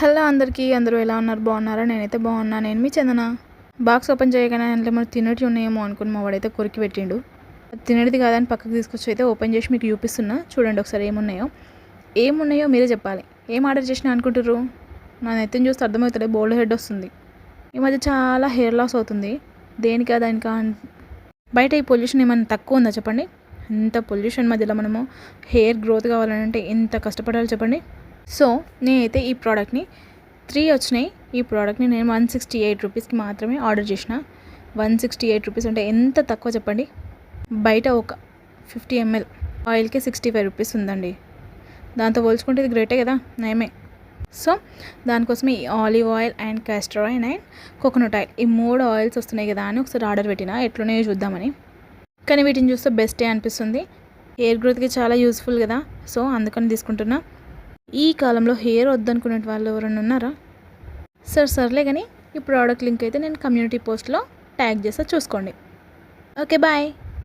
Hello అందరికీ, అందరూ ఎలా ఉన్నారు? బాగున్నారా? నేనైతే బాగున్నా. నేను మీ చందన. బాక్స్ ఓపెన్ చేయగానే అందులో మనం తినేటివి ఉన్నాయేమో అనుకుని మా వాడైతే కొరికి పెట్టిండు. తినేటిది కాదని పక్కకు తీసుకొచ్చి అయితే ఓపెన్ చేసి మీకు చూపిస్తున్నా. చూడండి ఒకసారి ఏమున్నాయో మీరే చెప్పాలి. ఏం ఆర్డర్ చేసినా అనుకుంటారు? నా నెత్తిని చూస్తే అర్థమవుతుంది, బోల్డ్ హెడ్ వస్తుంది. ఈ మధ్య చాలా హెయిర్ లాస్ అవుతుంది. దానికా బయట ఈ పొల్యూషన్ ఏమైనా తక్కువ ఉందా చెప్పండి? ఇంత పొల్యూషన్ మధ్యలో మనము హెయిర్ గ్రోత్ కావాలంటే ఎంత కష్టపడాలి చెప్పండి. సో నేనైతే ఈ ప్రోడక్ట్ని 3 వచ్చినాయి. ఈ ప్రోడక్ట్ని నేను 168 రూపీస్కి మాత్రమే ఆర్డర్ చేసిన. 168 రూపీస్ అంటే ఎంత తక్కువ చెప్పండి. బయట ఒక 50 ml ఆయిల్కి 65 రూపీస్ ఉందండి. దాంతో పోల్చుకుంటే ఇది గ్రేటే కదా, నయమే. సో దానికోసమే ఈ olive oil and castor oil and coconut oil, ఈ 3 ఆయిల్స్ వస్తున్నాయి కదా అని ఒకసారి ఆర్డర్ పెట్టిన, ఎట్లున్నాయో చూద్దామని. కానీ వీటిని చూస్తే బెస్టే అనిపిస్తుంది. హెయిర్ గ్రోత్కి చాలా యూస్ఫుల్ కదా, సో అందుకని తీసుకుంటున్నా. ఈ కాలంలో హెయిర్ వద్దనుకునే వాళ్ళు ఎవరైనా ఉన్నారా? సర్లే కానీ ఈ ప్రోడక్ట్ లింక్ అయితే నేను కమ్యూనిటీ పోస్ట్లో ట్యాగ్ చేస్తా, చూసుకోండి. Okay, bye.